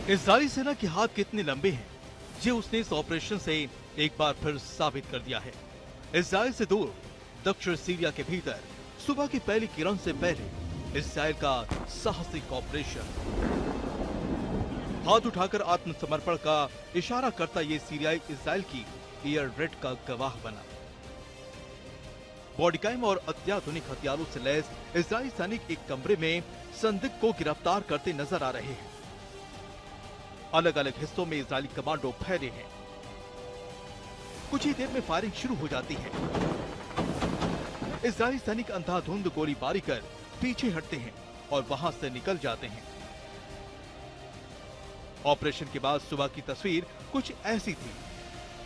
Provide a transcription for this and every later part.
Israeli सेना के हाथ कितने लंबे हैं, ये उसने इस ऑपरेशन से एक बार फिर साबित कर दिया है। इजराइल से दूर दक्षिण सीरिया के भीतर सुबह की पहली किरण से पहले इजराइल का साहसिक ऑपरेशन। हाथ उठाकर आत्मसमर्पण का इशारा करता ये सीरियाई इजराइल की एयर रेड का गवाह बना। बॉडी कैम और अत्याधुनिक हथियारों से लैस इजरायली सैनिक एक कमरे में संदिग्ध को गिरफ्तार करते नजर आ रहे हैं। अलग अलग हिस्सों में इजरायली कमांडो फैले हैं। कुछ ही देर में फायरिंग शुरू हो जाती है। इजरायली सैनिक अंधाधुंध गोलीबारी कर पीछे हटते हैं और वहां से निकल जाते हैं। ऑपरेशन के बाद सुबह की तस्वीर कुछ ऐसी थी।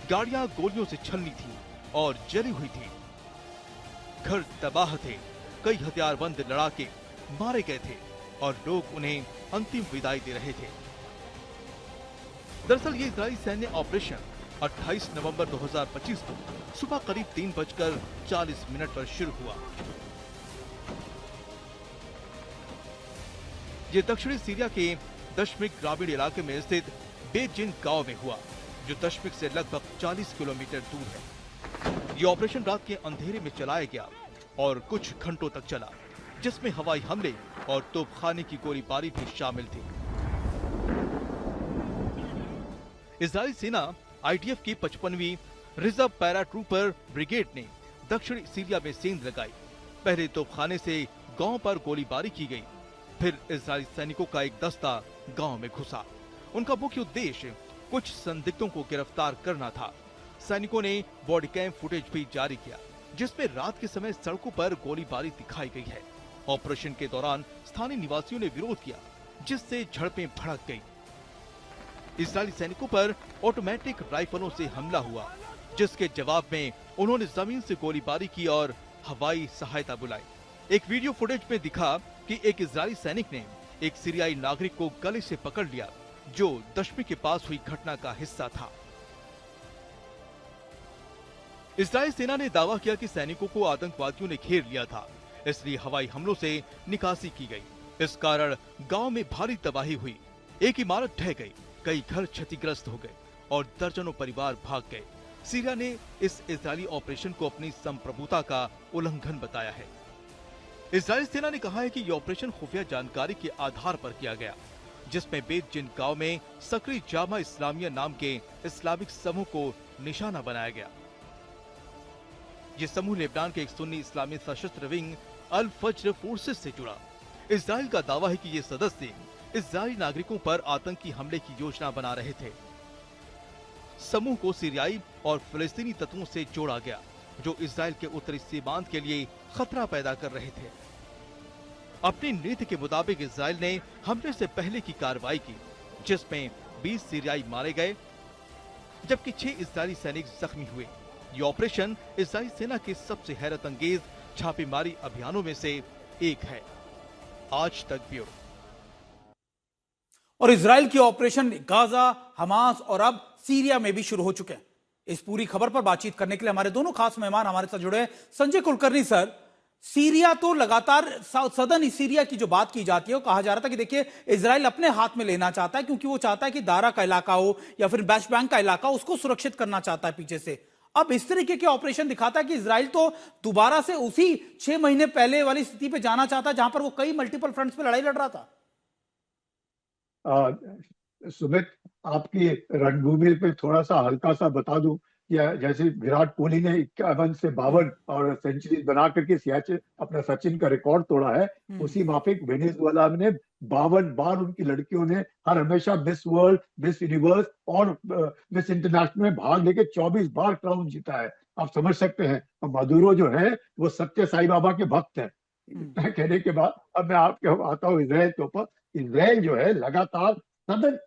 गाड़ियां गोलियों से छलनी थी और जली हुई थी। घर तबाह थे। कई हथियारबंद लड़ाके मारे गए थे और लोग उन्हें अंतिम विदाई दे रहे थे। दरअसल ये इजरायली सैन्य ऑपरेशन 28 नवंबर 2025 को सुबह करीब 3:40 पर शुरू हुआ। ये दक्षिणी सीरिया के दशमिक ग्रामीण इलाके में स्थित बेजिन गांव में हुआ, जो दशमिक से लगभग 40 किलोमीटर दूर है। ये ऑपरेशन रात के अंधेरे में चलाया गया और कुछ घंटों तक चला, जिसमें हवाई हमले और तोपखाने की गोलीबारी भी शामिल थी। इजरायली सेना आईडीएफ की 55वीं रिजर्व पैराट्रूपर ब्रिगेड ने दक्षिणी सीरिया में सेंध लगाई। पहले तोपखाने से गांव पर गोलीबारी की गई। फिर इजरायली सैनिकों का एक दस्ता गांव में घुसा। उनका मुख्य उद्देश्य कुछ संदिग्धों को गिरफ्तार करना था। सैनिकों ने बॉडी कैम फुटेज भी जारी किया, जिसमें रात के समय सड़कों पर गोलीबारी दिखाई गई है। ऑपरेशन के दौरान स्थानीय निवासियों ने विरोध किया, जिससे झड़पें भड़क गई। इजरायली सैनिकों पर ऑटोमेटिक राइफलों से हमला हुआ, जिसके जवाब में उन्होंने जमीन से गोलीबारी की और हवाई सहायता बुलाई। एक वीडियो फुटेज में दिखा कि एक इजरायली सैनिक ने एक सीरियाई नागरिक को गले से पकड़ लिया, जो दशमी के पास हुई घटना का हिस्सा था। इजरायली सेना ने दावा किया कि सैनिकों को आतंकवादियों ने घेर लिया था, इसलिए हवाई हमलों से निकासी की गई। इस कारण गांव में भारी तबाही हुई। एक इमारत ढह गई, कई घर क्षतिग्रस्त हो गए और दर्जनों परिवार भाग गए। सीरिया ने इस इजरायली ऑपरेशन को अपनी संप्रभुता का उल्लंघन बताया है। इजरायली सेना ने कहा है कि यह ऑपरेशन खुफिया जानकारी के आधार पर किया गया, जिसमें बेतजिन गांव में सक्रिय जामा इस्लामिया नाम के इस्लामिक समूह को निशाना बनाया गया। ये समूह लेबनान के एक सुन्नी इस्लामी सशस्त्र विंग अल फज्र फोर्सेस से जुड़ा। इजराइल का दावा है कि ये सदस्य इजरायली नागरिकों पर आतंकी हमले की योजना बना रहे थे। समूह को सीरियाई और फिलिस्तीनी तत्वों से जोड़ा गया, जो इजराइल के उत्तरी सीमांत के लिए खतरा पैदा कर रहे थे। अपनी नीति के मुताबिक इजराइल ने हमले से पहले की कार्रवाई की, जिसमें 20 सीरियाई मारे गए, जबकि 6 इजरायली सैनिक जख्मी हुए। ये ऑपरेशन इजरायली सेना के सबसे हैरत अंगेज छापेमारी अभियानों में से एक है। आज तक ब्यूरो। और इजराइल की ऑपरेशन गाजा, हमास और अब सीरिया में भी शुरू हो चुके हैं। इस पूरी खबर पर बातचीत करने के लिए हमारे दोनों खास मेहमान हमारे साथ जुड़े हैं। संजय कुलकर्णी सर, सीरिया तो लगातार सदन सीरिया की जो बात की जाती है, वो कहा जा रहा था कि देखिए इजराइल अपने हाथ में लेना चाहता है, क्योंकि वो चाहता है कि दारा का इलाका हो या फिर वेस्ट बैंक का इलाका, उसको सुरक्षित करना चाहता है पीछे से। अब इस तरीके के ऑपरेशन दिखाता है कि इजराइल तो दोबारा से उसी 6 महीने पहले वाली स्थिति पे जाना चाहता है, जहां पर वो कई मल्टीपल फ्रंट्स पे लड़ाई लड़ रहा था। सुमित, आपकी रणभूमि पे थोड़ा सा हल्का सा बता दूं कि जैसे विराट कोहली ने 51 से 52 और सेंचुरी बना करके सियाचिन अपना सचिन का रिकॉर्ड तोड़ा है, उसी माफिक वेनेजुएला ने 52 बार उनकी लड़कियों ने हर हमेशा मिस वर्ल्ड, मिस यूनिवर्स और मिस इंटरनेशनल में भाग लेके 24 बार क्राउन जीता है। आप समझ सकते हैं। और मदुरो जो है वो सत्य साई बाबा के भक्त है। इतना कहने के बाद अब मैं आपके आता हूँ इसराइल के ऊपर। इसराइल जो है लगातार सदन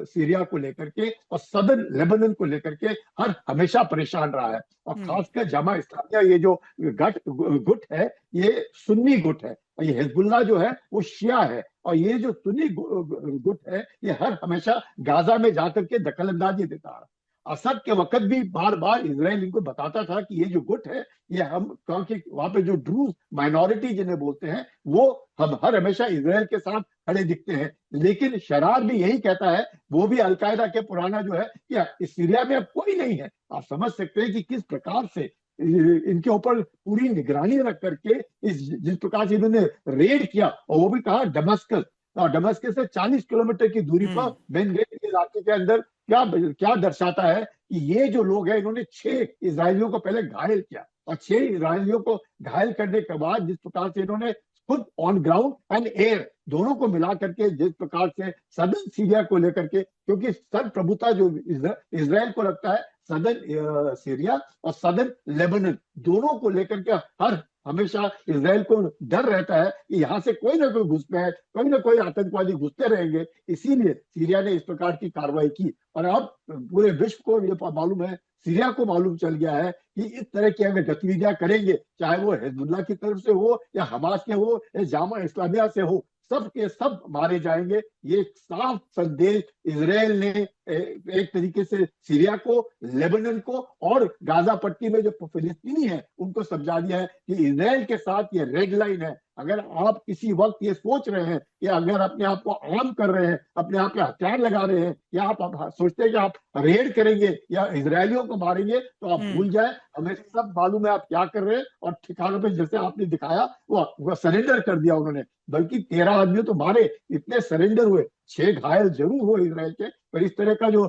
सीरिया को लेकर के और सदन लेबनान को लेकर के हर हमेशा परेशान रहा है। और खासकर जमा इस्लामिया ये जो गुट है, ये सुन्नी गुट है, और ये हिजबुल्लाह जो है वो शिया है। और ये जो सुन्नी गुट है, ये हर हमेशा गाजा में जाकर के दखल अंदाजी देता है। असद के वक्त भी बार बार इजराइल इनको बताता था कि ये जो गुट है, ये हम, क्योंकि वहां पे जो ड्रूज माइनॉरिटी जिन्हें बोलते हैं, वो हम हर हमेशा इजराइल के साथ खड़े दिखते हैं। लेकिन शरार भी यही कहता है, वो भी अलकायदा के पुराना जो है कि इस सीरिया में अब कोई नहीं है। आप समझ सकते हैं कि किस प्रकार से इनके ऊपर पूरी निगरानी रख करके जिस प्रकार से इन्होंने रेड किया, और वो भी कहा डमस्कस, और डमस्कस से 40 किलोमीटर की दूरी पर बेन गैरियन के इलाके के अंदर। क्या क्या दर्शाता है कि ये जो लोग हैं, इन्होंने 6 इजरायलियों को पहले घायल किया, और 6 इजरायलियों को घायल करने के बाद जिस प्रकार से इन्होंने खुद ऑन ग्राउंड एंड एयर दोनों को मिला करके, जिस प्रकार से सदर्न सीरिया को लेकर के, क्योंकि सर्व प्रभुता जो इजराइल को लगता है, सदर्न सीरिया और सदर्न लेबनान दोनों को लेकर के हर हमेशा इजराइल को डर रहता है कि यहाँ से कोई ना कोई घुसपैठ है, कोई ना कोई आतंकवादी घुसते रहेंगे। इसीलिए सीरिया ने इस प्रकार की कार्रवाई की, और अब पूरे विश्व को ये मालूम है, सीरिया को मालूम चल गया है कि इस तरह की अगर गतिविधियां करेंगे, चाहे वो हिजबुल्लाह की तरफ से हो या हमास के हो या जामा इस्लामिया से हो, सब के सब मारे जाएंगे। ये एक साफ संदेश इजराइल ने एक तरीके से सीरिया को, लेबनान को और गाजा पट्टी में जो फिलिस्तीनी है उनको समझा दिया है कि इजराइल के साथ ये रेड लाइन है। अगर आप किसी वक्त ये सोच रहे हैं कि अगर अपने आप को आर्म कर रहे हैं, अपने आप पे हथियार लगा रहे हैं, या आप सोचते हैं कि आप रेड करेंगे या इजरायलियों को मारेंगे, तो आप भूल जाए, हमें सब मालूम है आप क्या कर रहे हैं। और ठिकाने पे जैसे आपने दिखाया, वो सरेंडर कर दिया उन्होंने, बल्कि 13 आदमी तो मारे, इतने सरेंडर हुए, 6 घायल जरूर हुए इजराइल के। पर इस तरह का जो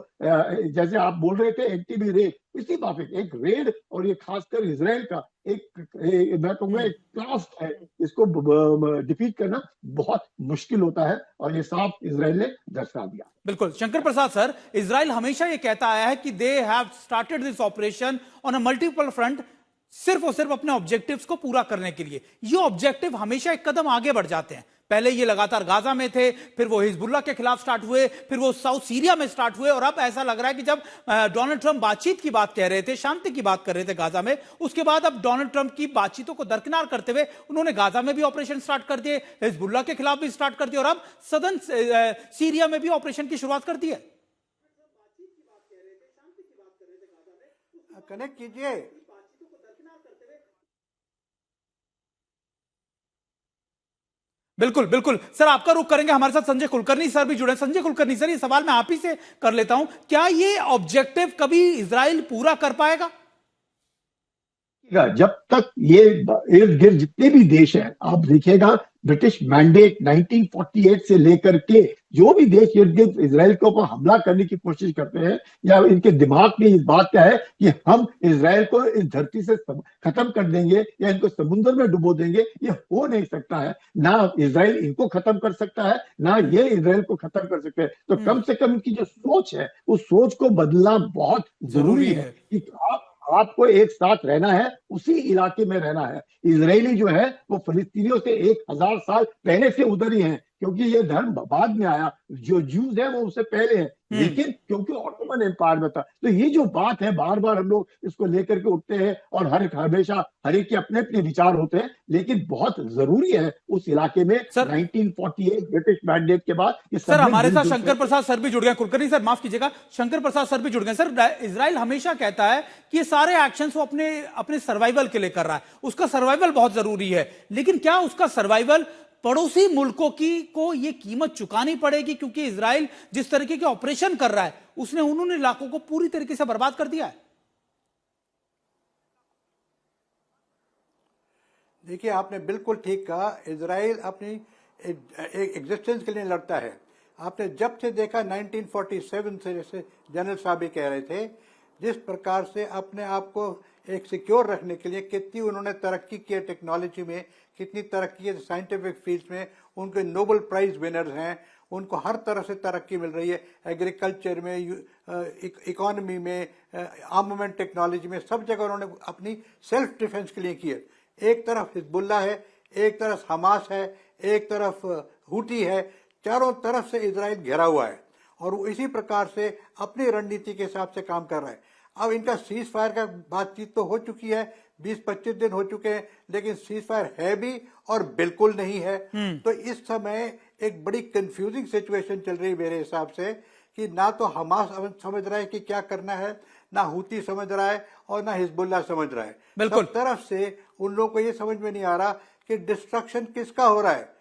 जैसे आप बोल रहे थे एंटीबी रेड, इसी बात एक रेड, और ये खासकर इजराइल का मैं कहूंगा एक क्राफ्ट है, इसको डिफीट करना बहुत मुश्किल होता है, और ये साफ इजराइल ने दर्शा दिया। बिल्कुल शंकर प्रसाद सर, इजराइल हमेशा ये कहता आया है कि they have started this operation on a multiple front, सिर्फ और सिर्फ अपने ऑब्जेक्टिव्स को पूरा करने के लिए। ये ऑब्जेक्टिव हमेशा एक कदम आगे बढ़ जाते हैं। पहले ये लगातार गाजा में थे, फिर वो हिजबुल्लाह के खिलाफ स्टार्ट हुए, फिर वो साउथ सीरिया में स्टार्ट हुए, और अब ऐसा लग रहा है कि जब डोनाल्ड ट्रंप बातचीत की बात कह रहे थे, शांति की बात कर रहे थे गाजा में, उसके बाद अब डोनाल्ड ट्रंप की बातचीतों को दरकिनार करते हुए उन्होंने गाजा में भी ऑपरेशन स्टार्ट कर दिए, हिजबुल्लाह के खिलाफ भी स्टार्ट कर दिए, और अब सदर्न सीरिया में भी ऑपरेशन की शुरुआत कर दी है। कनेक्ट कीजिए। बिल्कुल बिल्कुल सर, आपका रुख करेंगे। हमारे साथ संजय कुलकर्णी सर भी जुड़े। संजय कुलकर्णी सर, ये सवाल मैं आप ही से कर लेता हूं, क्या ये ऑब्जेक्टिव कभी इजराइल पूरा कर पाएगा? जब तक ये इर्द गिर्द जितने भी देश हैं, आप देखिएगा ब्रिटिश मैंडेट 1948 से लेकर के जो भी देश इर्द गिर्द इजराइल के ऊपर हमला करने की कोशिश करते हैं, या इनके दिमाग में इस बात का है कि हम इजराइल को इस धरती से खत्म कर देंगे या इनको समुद्र में डुबो देंगे, ये हो नहीं सकता है। ना इजराइल इनको खत्म कर सकता है, ना ये इजराइल को खत्म कर सकते हैं। तो कम से कम इनकी जो सोच है, उस सोच को बदलना बहुत जरूरी है कि आपको एक साथ रहना है, उसी इलाके में रहना है। इजरायली जो है वो फिलिस्तीनियों से 1000 साल पहले से उधर ही हैं, क्योंकि ये धर्म बाद में आया। जो ज्यूज है वो उससे पहले है, लेकिन क्योंकि ऑटोमन एम्पायर में था। तो ये जो बात है, बार बार हम लोग इसको लेकर के उठते हैं, और हमेशा हर एक के अपने अपने विचार होते हैं, लेकिन बहुत जरूरी है उस इलाके में 1948 ब्रिटिश मैंडेट के बाद। सर हमारे साथ शंकर प्रसाद सर भी जुड़ गए। कुलकर्णी सर माफ कीजिएगा, शंकर प्रसाद सर भी जुड़ गए। सर इजराइल हमेशा कहता है कि ये सारे एक्शंस वो अपने सर्वाइवल के लिए कर रहा है, उसका सर्वाइवल बहुत जरूरी है, लेकिन क्या उसका सर्वाइवल पड़ोसी मुल्कों को ये कीमत चुकानी पड़ेगी? क्योंकि इजराइल जिस तरीके के ऑपरेशन कर रहा है, उसने उन इलाकों को पूरी तरीके से बर्बाद कर दिया है। देखिए, आपने बिल्कुल ठीक कहा, इजराइल अपनी एग्जिस्टेंस के लिए लड़ता है। आपने जब से देखा 1947 से, जैसे जनरल साहब भी कह रहे थे, जिस प्रकार से अपने आप को एक सिक्योर रखने के लिए कितनी उन्होंने तरक्की की है, टेक्नोलॉजी में कितनी तरक्की है, साइंटिफिक फील्ड में उनके नोबेल प्राइज विनर्स हैं, उनको हर तरह से तरक्की मिल रही है, एग्रीकल्चर में, इकोनॉमी में, आर्मामेंट टेक्नोलॉजी में, सब जगह उन्होंने अपनी सेल्फ डिफेंस के लिए की है। एक तरफ हिजबुल्लाह है, एक तरफ हमास है, एक तरफ हुती है, चारों तरफ से इजराइल घिरा हुआ है, और वो इसी प्रकार से अपनी रणनीति के हिसाब से काम कर रहा है। अब इनका सीज फायर का बातचीत तो हो चुकी है, 20-25 दिन हो चुके हैं, लेकिन सीज फायर है भी और बिल्कुल नहीं है। तो इस समय एक बड़ी कंफ्यूजिंग सिचुएशन चल रही है मेरे हिसाब से, कि ना तो हमास समझ रहा है कि क्या करना है, ना हूती समझ रहा है और ना हिजबुल्लाह समझ रहा है। बिल्कुल। सब तरफ से उन लोगों को ये समझ में नहीं आ रहा कि डिस्ट्रक्शन किसका हो रहा है।